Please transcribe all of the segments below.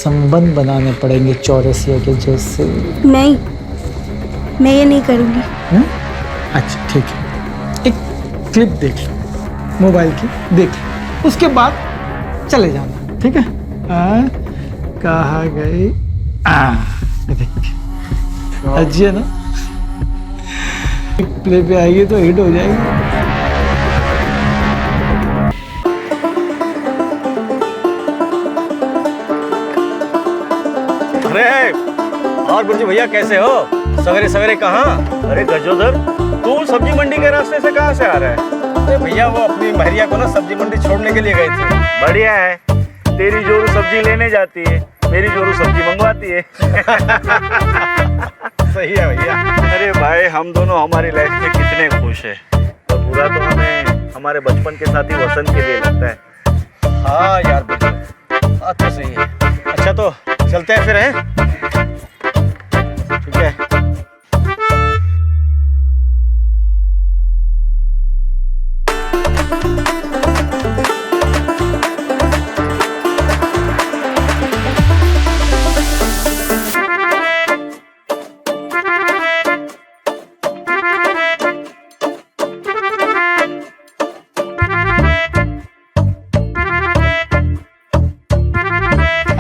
संबंध बनाने पड़ेंगे चौरसिया के जैसे। नहीं, मैं ये नहीं करूँगी। अच्छा ठीक है, एक क्लिप देख लो मोबाइल की, देख लो, उसके बाद चले जाना, ठीक है? कहाँ गई? देख अच्छी है ना, प्ले पे आएगी तो हिट हो जाएगी। अरे और बुर्जी भैया कैसे हो? सवेरे सवेरे कहाँ? अरे गजोदर, तू सब्जी मंडी के रास्ते से कहाँ से आ रहा है? अरे भैया वो अपनी महरिया को ना सब्जी मंडी छोड़ने के लिए गए थे। बढ़िया है, तेरी जोरू सब्जी लेने जाती है, मेरी जोरू सब्जी मंगवाती है। सही है भैया। अरे भाई, हम दोनों हमारी लाइफ में कितने खुश हैं। और बुरा तो हमें हमारे बचपन के साथी वसंत के लिए लगता है। हाँ यार बुर्जी, बात तो सही है। अच्छा तो चलते हैं फिर, हैं? ठीक है।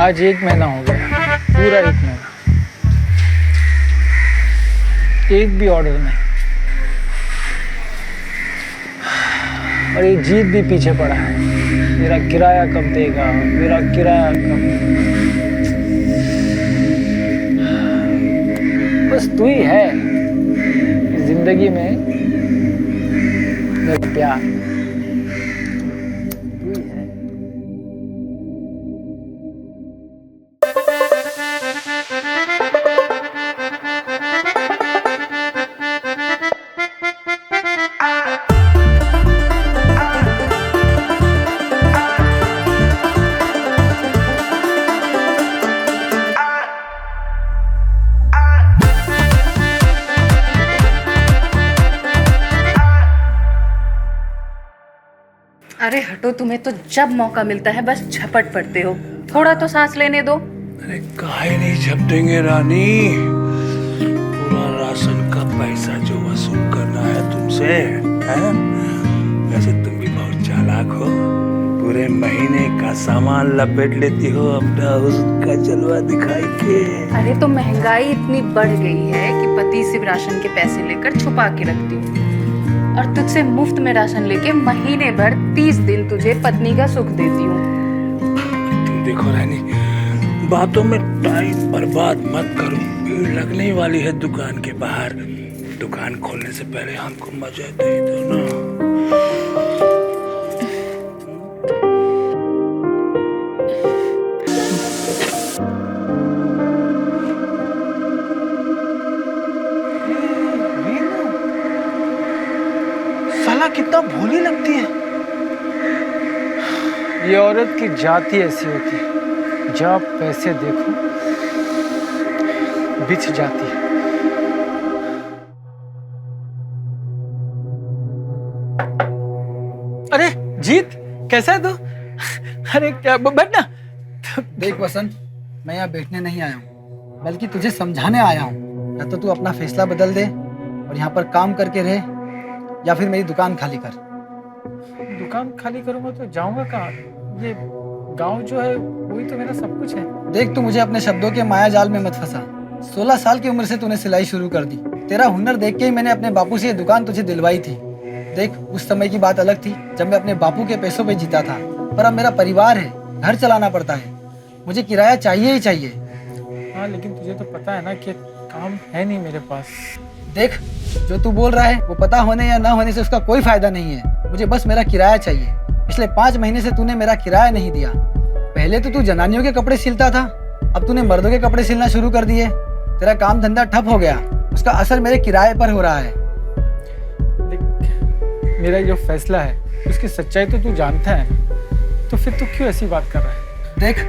आज 1 महीना हो गया, पूरा 1 महीना, एक भी ऑर्डर नहीं। और ये जीत भी पीछे पड़ा है, मेरा किराया कब देगा, मेरा किराया कब। बस तू ही है जिंदगी में मेरा प्यार, तू ही है। अरे हटो, तुम्हें तो जब मौका मिलता है बस झपट पड़ते हो। थोड़ा तो सांस लेने दो। अरे काहे नहीं झपटेंगे रानी, पूरा राशन का पैसा जो वसूल करना है तुमसे, हैं? वैसे तुम भी बहुत चालाक हो, पूरे महीने का सामान लपेट लेती हो अपना हुस्न का जलवा दिखाई के। अरे तो महंगाई इतनी बढ़ गई है कि पति से राशन के पैसे लेकर छुपा के रखती हूँ, और तुझसे मुफ्त में राशन लेके महीने भर 30 दिन तुझे पत्नी का सुख देती हूँ। तुम देखो रानी, बातों में टाइम बर्बाद मत करो, भीड़ लगने वाली है दुकान के बाहर। दुकान खोलने से पहले हमको मजा दे दो ना। साला कितना भोली लगती है। ये औरत की जाति ऐसी होती है, जब पैसे देखो बिछ जाती है। अरे जीत, कैसा है तू? अरे क्या बैठना। देख वसंत, मैं यहाँ बैठने नहीं आया हूँ, बल्कि तुझे समझाने आया हूँ। या तो तू अपना फैसला बदल दे और यहाँ पर काम करके रहे, या फिर मेरी दुकान खाली कर। दुकान खाली करूंगा तो जाऊंगा कहाँ? ये गांव जो है वही तो मेरा सब कुछ है। देख, तू मुझे अपने शब्दों के माया जाल में मत फंसा। 16 साल की उम्र से तूने सिलाई शुरू कर दी। तेरा हुनर देख के ही मैंने अपने बापू से ये दुकान तुझे दिलवाई थी। देख, उस समय की बात अलग थी जब मैं अपने बापू के पैसों पे जीता था, पर अब मेरा परिवार है, घर चलाना पड़ता है, मुझे किराया चाहिए ही चाहिए। हाँ, लेकिन तुझे तो पता है ना कि काम है नहीं मेरे पास। देख, जो तू बोल रहा है वो पता होने या ना होने से उसका कोई फायदा नहीं है। मुझे बस मेरा किराया चाहिए। पिछले 5 महीने से तूने मेरा किराया नहीं दिया। पहले तो तू जनानियों के कपड़े सिलता था, अब तूने मर्दों के कपड़े सिलना शुरू कर दिए। तेरा काम धंधा ठप हो गया, उसका असर मेरे किराए पर हो रहा है। देख, मेरा जो फैसला है उसकी सच्चाई तो तू जानता है, तो फिर तू क्यों ऐसी बात कर रहा है? देख,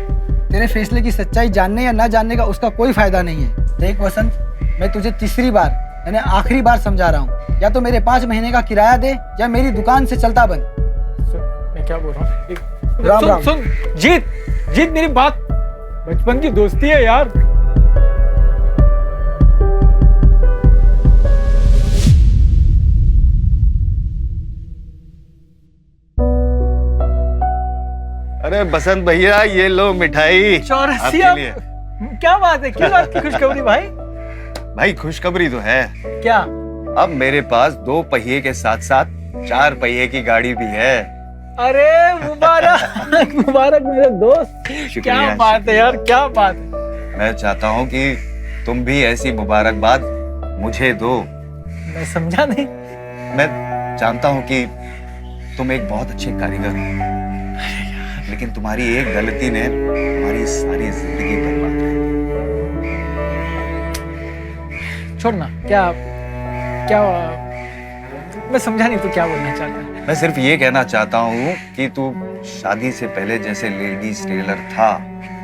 तेरे फैसले की सच्चाई जानने या ना जानने का उसका कोई फायदा नहीं है। देख वसंत, मैं तुझे तीसरी बार यानी आखिरी बार समझा रहा हूँ, या तो मेरे 5 महीने का किराया दे या मेरी दुकान से चलता बन। मैं क्या बोल रहा हूँ? राम राम। सुन जीत, जीत मेरी बात। बचपन की दोस्ती है यार। अरे बसंत भैया, ये लो मिठाई चौरसिया, आपके लिए। क्या बात है, क्यों बात की खुशखबरी भाई? भाई खुशखबरी तो है, क्या? अब मेरे पास 2 पहिए के साथ साथ 4 पहिए की गाड़ी भी है। अरे मुबारक मुबारक मेरे दोस्त। शुक्रिया, क्या बात है यार, क्या बात है। मैं चाहता हूँ कि तुम भी ऐसी मुबारकबाद मुझे दो। मैं समझा नहीं। मैं जानता हूँ कि तुम एक बहुत अच्छे कारीगर हो, लेकिन तुम्हारी एक गलती ने तुम्हारी सारी जिंदगी बर्बाद कर दी। छोड़ना। क्या क्या मैं समझा नहीं, तू क्या बोलना चाहता है? मैं सिर्फ ये कहना चाहता हूँ कि तू शादी से पहले जैसे लेडीज टेलर था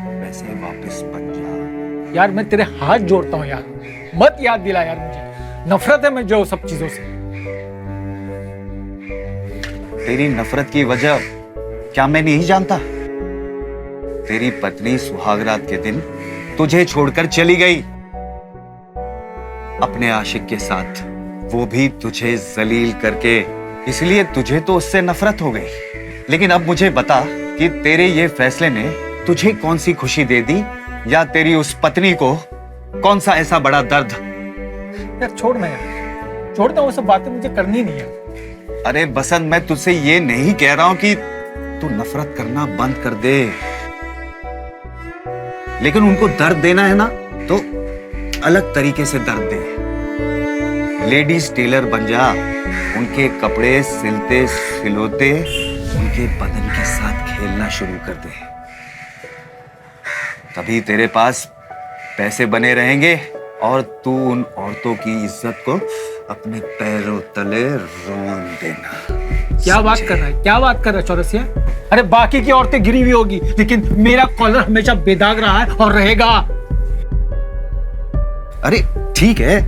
वैसे वापस बन जा। यार मैं तेरे हाथ जोड़ता हूँ यार, मत याद दिला यार, मुझे नफरत है मैं जो सब चीजों से। तेरी नफरत की वजह क्या मैं नहीं जानता? तेरी पत्नी सुहागरात के दिन तुझे छोड़कर चली गई अपने आशिक के साथ, वो भी तुझे जलील करके। इसलिए तुझे तो उससे नफरत हो गई। लेकिन अब मुझे बता कि तेरे ये फैसले ने तुझे कौन सी खुशी दे दी, या तेरी उस पत्नी को कौन सा ऐसा बड़ा दर्द? यार छोड़ना यार, छोड़ना, वो सब बातें मुझे करनी नहीं है। अरे बसंत, मैं तुझसे ये नहीं कह रहा हूं कि तू नफरत करना बंद कर दे, लेकिन उनको दर्द देना है ना तो अलग तरीके से दर्द दे। लेडीज टेलर बन जा, उनके कपड़े सिलते सिलोते उनके बदन के साथ खेलना शुरू कर दे। तभी तेरे पास पैसे बने रहेंगे और तू उन औरतों की इज्जत को अपने पैरों तले रोन देना। क्या बात कर रहा है, क्या बात कर रहा है चौरसिया? अरे बाकी की औरतें गिरी हुई होगी, लेकिन मेरा कॉलर हमेशा बेदाग रहा है और रहेगा। अरे ठीक है,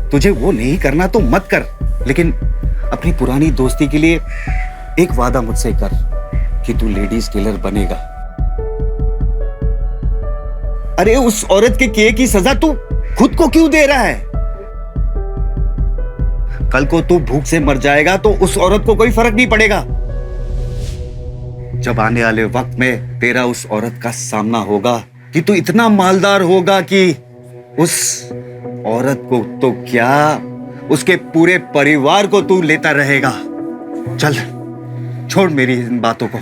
तुझे वो नहीं करना तो मत कर, लेकिन अपनी पुरानी दोस्ती के लिए एक वादा मुझसे कर कि तू लेडीज टेलर बनेगा। अरे उस औरत के किए की सजा तू खुद को क्यों दे रहा है? कल को तू भूख से मर जाएगा तो उस औरत को कोई फर्क नहीं पड़ेगा। जब आने वाले वक्त में तेरा उस औरत का सामना होगा कि तू इतना मालदार होगा कि उस औरत को तो क्या, उसके पूरे परिवार को तू लेता रहेगा। चल छोड़ मेरी इन बातों को।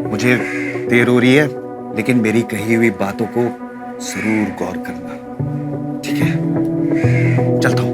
मुझे देर हो रही है, लेकिन मेरी कही हुई बातों को जरूर गौर करना, ठीक है? चलता हूं।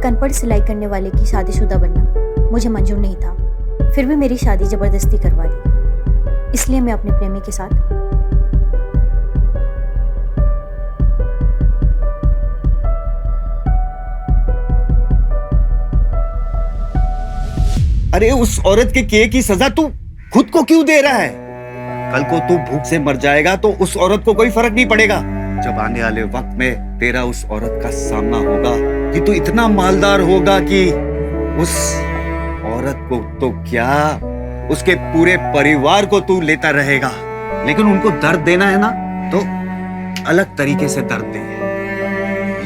अनपढ़ सिलाई करने वाले की शादीशुदा बनना मुझे मंजूर नहीं था, फिर भी मेरी शादी जबरदस्ती करवा दी। इसलिए मैं अपने प्रेमी के साथ अरे उस औरत के किए की सजा तू खुद को क्यों दे रहा है? कल को तू भूख से मर जाएगा तो उस औरत को कोई फर्क नहीं पड़ेगा। जब आने वाले वक्त में तेरा उस औरत का सामना होगा कि तू इतना मालदार होगा कि उस औरत को तो क्या, उसके पूरे परिवार को तू लेता रहेगा, लेकिन उनको दर्द देना है ना तो अलग तरीके से दर्द दे।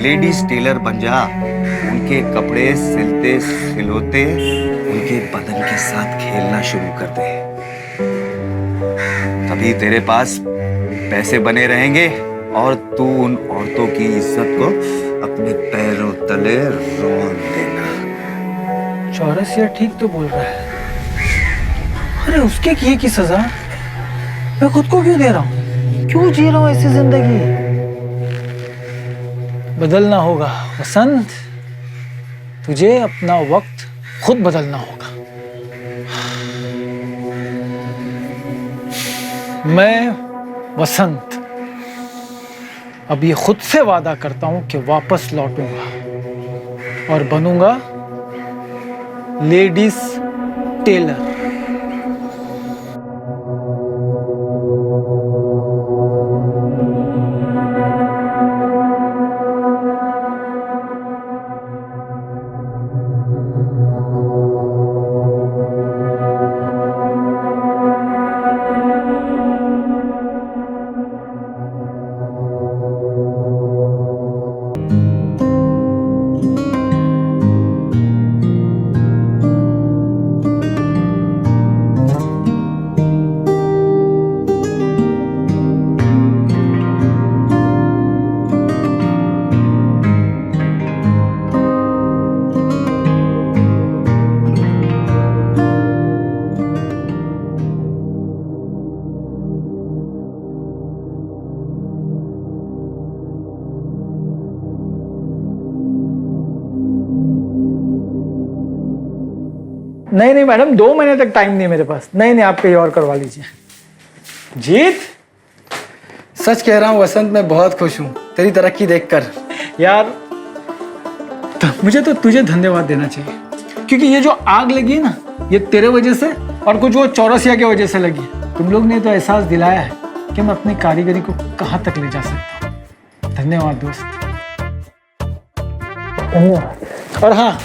लेडीज टेलर बन जा, उनके कपड़े सिलते सिलोते उनके बदन के साथ खेलना शुरू कर दे। तभी तेरे पास पैसे बने रहेंगे और तू उन औरतों की इज्जत को अपने पैरों तले रोन देना। चौरसिया ठीक तो बोल रहा है। अरे उसके किए की सजा मैं खुद को क्यों दे रहा हूँ? क्यों जी रहा हूँ ऐसी जिंदगी? बदलना होगा वसंत, तुझे अपना वक्त खुद बदलना होगा। मैं वसंत अब ये खुद से वादा करता हूं कि वापस लौटूंगा और बनूंगा लेडीज टेलर। नहीं मैडम, 2 महीने तक टाइम नहीं है मेरे पास। नहीं आप कहीं और करवा लीजिए। जीत, सच कह रहा हूँ वसंत, मैं बहुत खुश हूँ तेरी तरक्की देखकर। यार तो मुझे तो तुझे धन्यवाद देना चाहिए, क्योंकि ये जो आग लगी है ना, ये तेरे वजह से और कुछ वो चौरसिया की वजह से लगी है। तुम लोग ने तो एहसास दिलाया है कि मैं अपनी कारीगरी को कहाँ तक ले जा सकता हूँ। धन्यवाद दोस्त, धन्यवाद। और हाँ,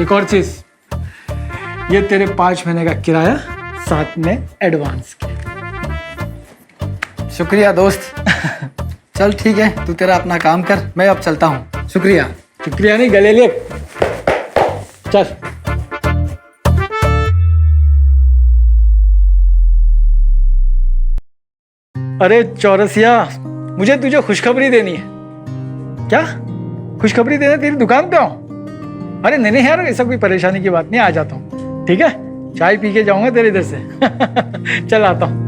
एक और चीज, ये तेरे 5 महीने का किराया साथ में एडवांस के। शुक्रिया दोस्त। चल ठीक है, तू तेरा अपना काम कर, मैं अब चलता हूँ। शुक्रिया। शुक्रिया नहीं, गले ले। चल। अरे चौरसिया, मुझे तुझे खुशखबरी देनी है। क्या खुशखबरी देना? तेरी दुकान पे आऊं? अरे नहीं यार, ऐसा कोई परेशानी की बात नहीं, आ जाता हूँ। ठीक है, चाय पी के जाऊंगा तेरे इधर से। चल आता हूँ।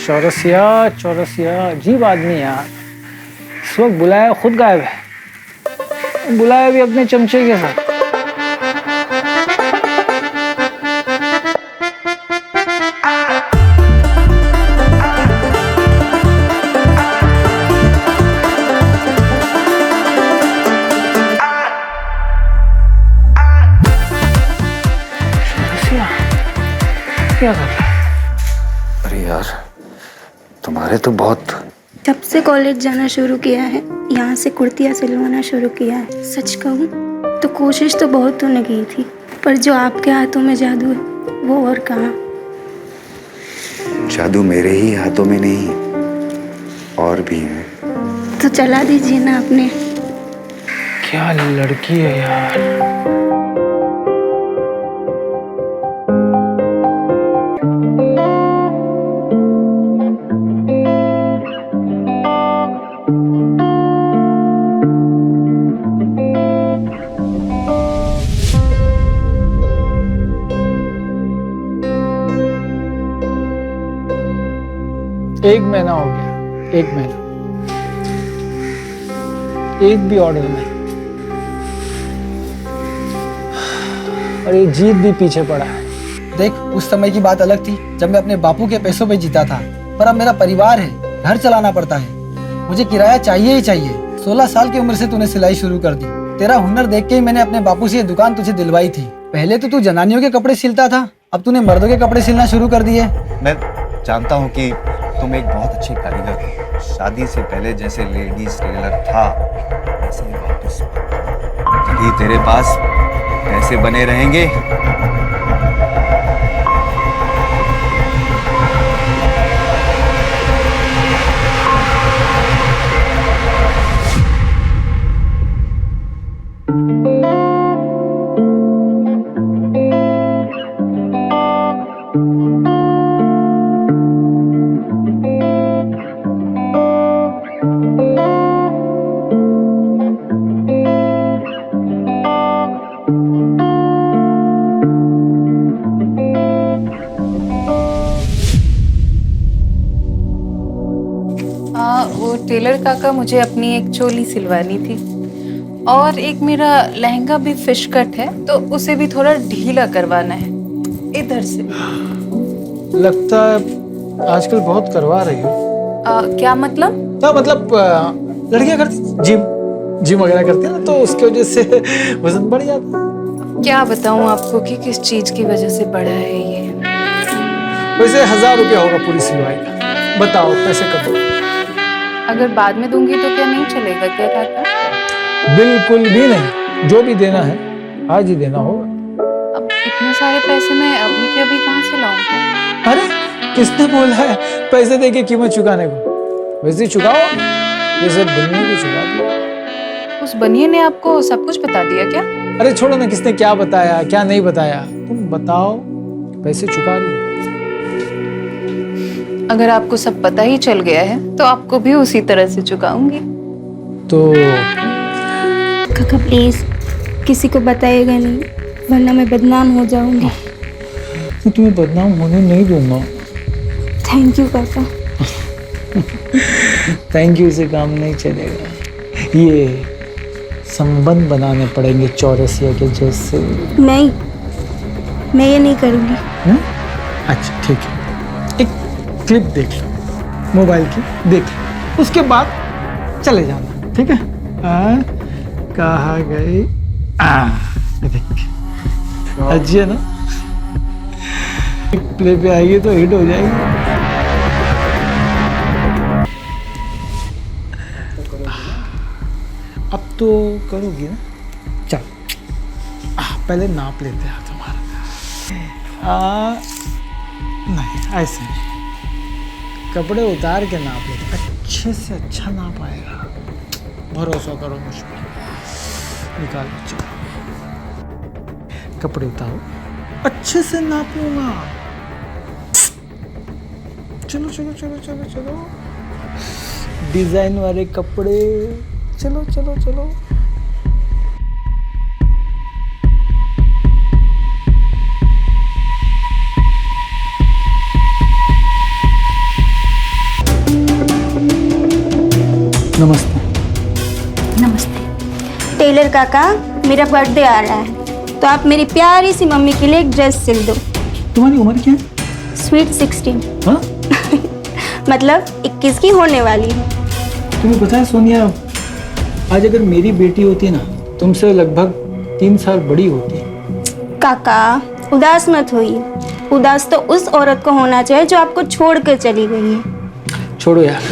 चौरसिया अजीब आदमी यार। इस वक्त बुलाया खुद गायब है, बुलाया भी अपने चमचे के साथ। क्या कर रहा है? अरे यार, तुम्हारे तो बहुत। जब से कॉलेज जाना शुरू किया है, यहाँ से कुर्तियाँ सिलवाना शुरू किया है, सच कहूँ तो कोशिश तो बहुत तूने की थी, पर जो आपके हाथों में जादू है वो और कहाँ। जादू मेरे ही हाथों में नहीं, और भी है। तो चला दीजिए ना अपने। क्या लड़की है यार। एक महीना हो गया, 1 महीना, एक भी ऑर्डर नहीं। और ये जीत भी पीछे पड़ा है। देख, उस समय की बात अलग थी जब मैं अपने बापू के पैसों पे जीता था, पर अब मेरा परिवार है, घर चलाना पड़ता है, मुझे किराया चाहिए ही चाहिए। 16 साल की उम्र से तूने सिलाई शुरू कर दी। तेरा हुनर देख के ही मैंने अपने बापू से ये दुकान तुझे दिलवाई थी। पहले तो तू जनानियों के कपड़े सिलता था, अब तूने मर्दों के कपड़े सिलना शुरू कर दिए। मैं जानता हूँ कि तुम एक बहुत अच्छे कारीगर हो। शादी से पहले जैसे लेडीज टेलर था, वैसे ही वापस। तभी तेरे पास पैसे बने रहेंगे। वो टेलर काका मुझे अपनी एक चोली सिलवानी थी और एक मेरा लहंगा भी फिश कट है, तो उसे भी थोड़ा ढीला करवाना है इधर से। लगता है आजकल बहुत करवा रही हो। क्या मतलब? तो मतलब लड़कियां करती जिम वगैरह करती है ना, तो उसकी वजह से वजन बढ़ जाता है। क्या बताऊं आपको कि किस चीज की वजह से बढ़ा है ये। वैसे 1000 रुपया होगा पूरी सिलवाई का। बताओ पैसे कब दो? अगर बाद में दूंगी तो क्या नहीं चलेगा क्या काका? बिल्कुल भी नहीं, जो भी देना है आज ही देना होगा। अब इतने सारे पैसे मैं अभी के अभी कहाँ से लाऊंगा? अरे किसने बोला है पैसे दे के कीमत चुकाने को? वैसे चुकाओ जैसे बनिए को चुका दिया। उस बनिए ने आपको सब कुछ बता दिया क्या? अरे छोड़ो ना, किसने क्या बताया क्या नहीं बताया, तुम बताओ पैसे चुका रही हो? अगर आपको सब पता ही चल गया है तो आपको भी उसी तरह से चुकाऊंगी। तो काका प्लीज किसी को बताइएगा नहीं, वरना मैं बदनाम हो जाऊंगी। मैं तुम्हें बदनाम होने नहीं दूंगा। थैंक यू काका। थैंक यू से काम नहीं चलेगा, ये संबंध बनाने पड़ेंगे चौरसिया के जैसे। नहीं, मैं ये नहीं करूंगी। अच्छा ठीक है, एक क्लिप देख लो मोबाइल की, देख लो, उसके बाद चले जाना, ठीक है? कहाँ गई? देख अच्छी है ना, प्ले पे आएगी तो हिट हो जाएगी। अब तो करोगी ना? चल पहले नाप लेते हैं तुम्हारा। नहीं ऐसे नहीं, कपड़े उतार के नाप लेते, अच्छे से अच्छा नाप आएगा, भरोसा करो मुझ पर। निकालो, चलो कपड़े उतारो, अच्छे से नाप लूंगा। चलो चलो चलो चलो चलो, डिजाइन वाले कपड़े, चलो चलो चलो। नमस्ते। नमस्ते। टेलर काका, मेरा बर्थडे आ रहा है तो आप मेरी प्यारी सी मम्मी के लिए एक ड्रेस सिल दो। तुम्हारी उम्र क्या है? स्वीट 16। हाँ? मतलब 21 की होने वाली है। तुम्हें पता है सोनिया, आज अगर मेरी बेटी होती ना, तुमसे लगभग 3 साल बड़ी होती। काका उदास मत होइए, उदास तो उस औरत को होना चाहिए जो आपको छोड़ कर चली गई है। छोड़ो यार,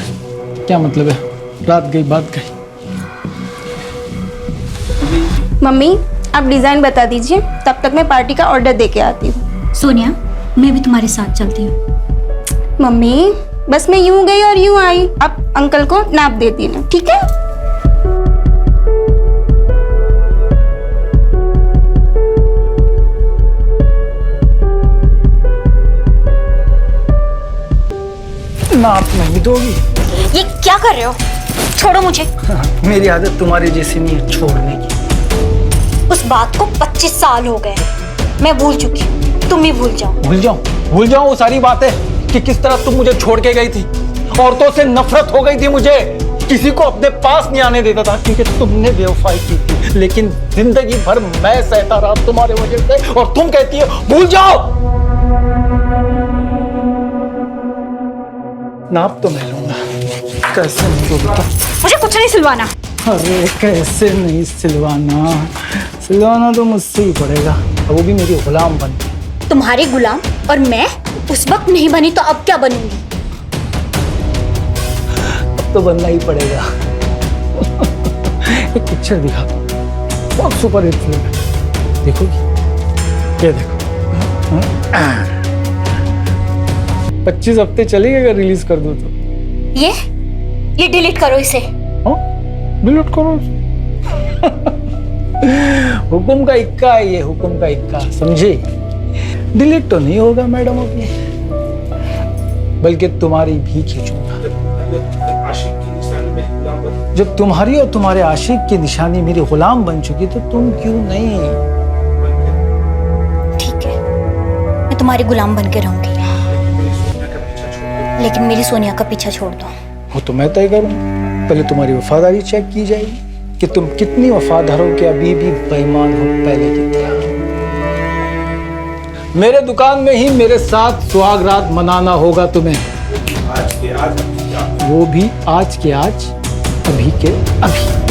क्या मतलब है, रात गई बात गई। मम्मी आप डिजाइन बता दीजिए, तब तक मैं पार्टी का ऑर्डर दे के आती हूँ। सोनिया, मैं भी तुम्हारे साथ चलती हूँ। मम्मी बस मैं यूं गई और यूं आई, अब अंकल को नाप दे देना, ठीक है? नाप नहीं दोगी? ये क्या कर रहे हो? छोड़ो मुझे। मेरी आदत तुम्हारी जैसी नहीं है छोड़ने की। उस बात को 25 साल हो गए, मैं भूल चुकी हूँ, तुम भी भूल जाओ। भूल जाऊं वो सारी बातें कि किस तरह तुम मुझे छोड़ के गई थी। औरतों से नफरत हो गई थी मुझे, किसी को अपने पास नहीं आने देता था क्योंकि तुमने बेवफाई की थी। लेकिन जिंदगी भर मैं सहता रहा तुम्हारे वजह से, और तुम कहती हो भूल जाओ। नाप तो मैं लूंगा, कैसे नहीं लूंगा? मुझे कुछ नहीं सिलवाना। अरे कैसे नहीं सिलवाना, सिलवाना तो मुझसे ही पड़ेगा, वो भी मेरी गुलाम बन। तुम्हारी गुलाम? और मैं उस वक्त नहीं बनी तो अब क्या बनूंगी? अब तो बनना ही पड़ेगा। एक पिक्चर दिखा, बहुत सुपर हिट फिल्म है, देखोगी? ये देखो 25 हफ्ते चलेगी अगर रिलीज कर दो तो। ये डिलीट करो इसे। डिलीट करो। हुक्म का इक्का है ये, हुक्म का इक्का, समझे? डिलीट तो नहीं होगा मैडम अब ये, बल्कि तुम्हारी भी खींचूंगा। जब तुम्हारी और तुम्हारे आशिक की निशानी मेरी गुलाम बन चुकी तो तुम क्यों नहीं? ठीक है, मैं तुम्हारी गुलाम बन के रहूंगी, लेकिन मेरी सोनिया का पीछा छोड़ दो। वो तो मैं तय करूँ, पहले तुम्हारी वफादारी चेक की जाएगी कि तुम कितनी वफादार हो, कि अभी भी बेईमान हो पहले की तरह। मेरे दुकान में ही मेरे साथ सुहाग रात मनाना होगा तुम्हें, वो भी आज के आज, अभी के अभी।